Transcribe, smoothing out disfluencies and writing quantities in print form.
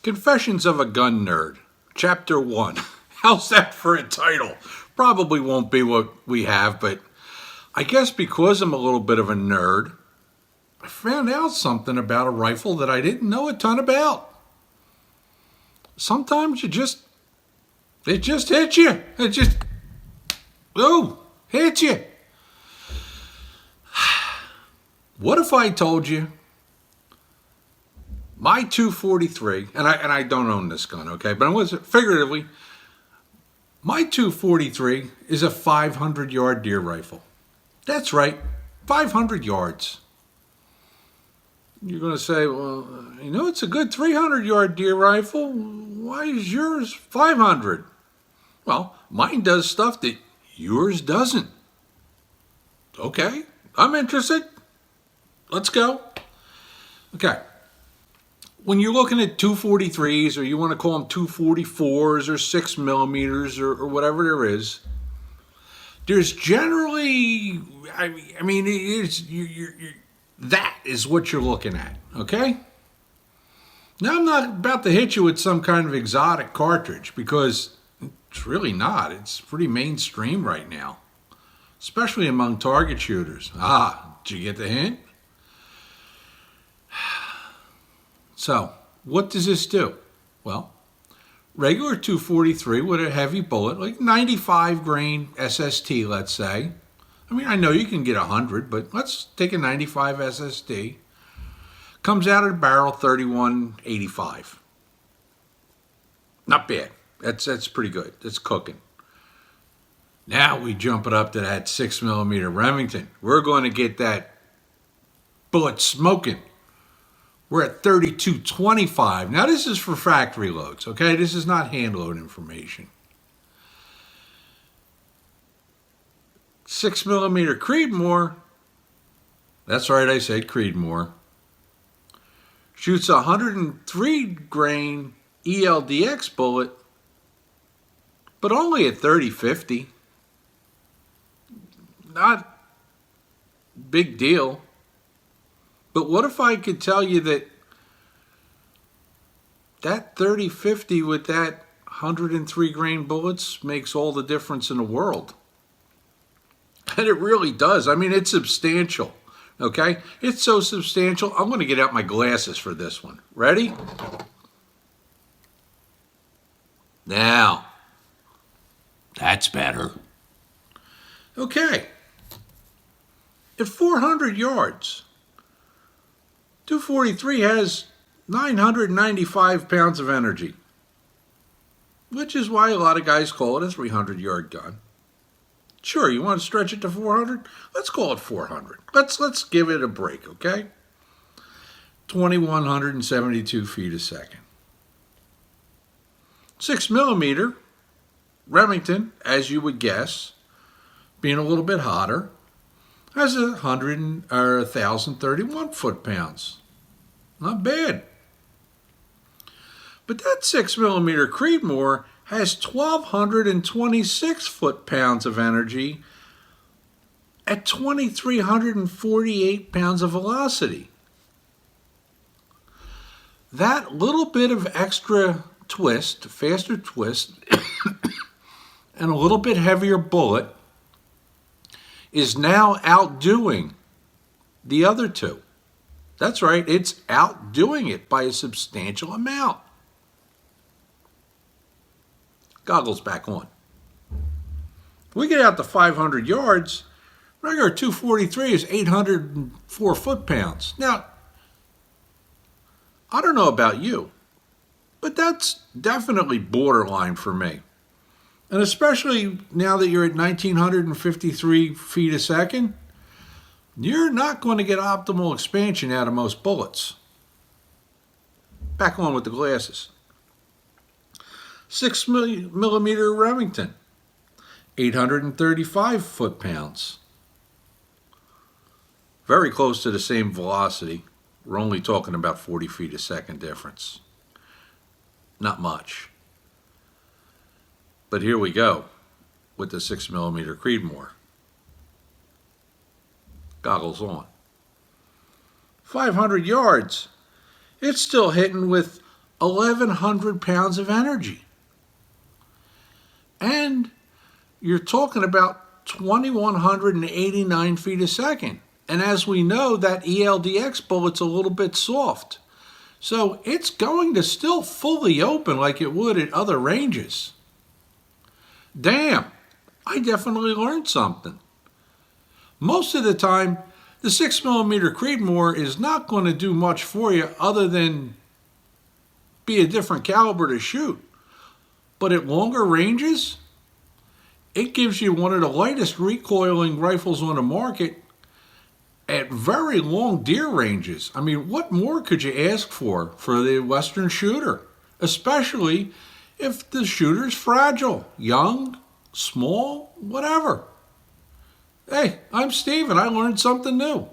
Confessions of a Gun Nerd, Chapter 1. How's that for a title? Probably won't be what we have, but I guess because I'm a little bit of a nerd, I found out something about a rifle that I didn't know a ton about. Sometimes it just hits you. Hits you. What if I told you my 243, and I don't own this gun, okay, but I'm going to figuratively, my 243 is a 500-yard deer rifle. That's right, 500 yards. You're going to say, well, it's a good 300-yard deer rifle. Why is yours 500? Well, mine does stuff that yours doesn't. Okay, I'm interested. Let's go. Okay. When you're looking at 243s, or you want to call them 244s, or 6 millimeters, or whatever there is, there's generally, that is what you're looking at, okay? Now, I'm not about to hit you with some kind of exotic cartridge, because it's really not. It's pretty mainstream right now, especially among target shooters. Did you get the hint? So, what does this do? Well, regular 243 with a heavy bullet, like 95 grain SST, let's say. I know you can get 100, but let's take a 95 SST. Comes out of the barrel 31.85. Not bad. That's pretty good. That's cooking. Now we jump it up to that 6 millimeter Remington. We're going to get that bullet smoking. We're at 32.25. Now this is for factory loads, okay? This is not hand load information. 6 millimeter Creedmoor, that's right, I said Creedmoor, shoots a 103 grain ELDX bullet, but only at 30.50. Not big deal. But what if I could tell you that 30.50 with that 103 grain bullets makes all the difference in the world? And it really does. It's substantial, okay? It's so substantial, I'm going to get out my glasses for this one. Ready? Now, that's better. Okay. At 400 yards, 243 has 995 pounds of energy, which is why a lot of guys call it a 300-yard gun. Sure, you want to stretch it to 400? Let's call it 400. Let's give it a break, okay? 2,172 feet a second. 6 millimeter Remington, as you would guess, being a little bit hotter, has 1,031 foot-pounds. Not bad. But that 6 millimeter Creedmoor has 1,226 foot-pounds of energy at 2,348 pounds of velocity. That little bit of extra twist, faster twist, and a little bit heavier bullet is now outdoing the other two. That's right, it's outdoing it by a substantial amount. Goggles back on. We get out to 500 yards, regular 243 is 804 foot-pounds. Now, I don't know about you, but that's definitely borderline for me. And especially now that you're at 1,953 feet a second, you're not going to get optimal expansion out of most bullets. Back on with the glasses. 6 millimeter Remington, 835 foot-pounds. Very close to the same velocity. We're only talking about 40 feet a second difference. Not much. But here we go with the 6 millimeter Creedmoor. Goggles on. 500 yards. It's still hitting with 1,100 pounds of energy. And you're talking about 2,189 feet a second. And as we know, that ELDX bullet's a little bit soft. So it's going to still fully open like it would at other ranges. Damn, I definitely learned something. Most of the time, the 6mm Creedmoor is not going to do much for you other than be a different caliber to shoot. But at longer ranges, it gives you one of the lightest recoiling rifles on the market at very long deer ranges. I mean, what more could you ask for the Western shooter? Especially if the shooter's fragile, young, small, whatever. Hey, I'm Steve and I learned something new.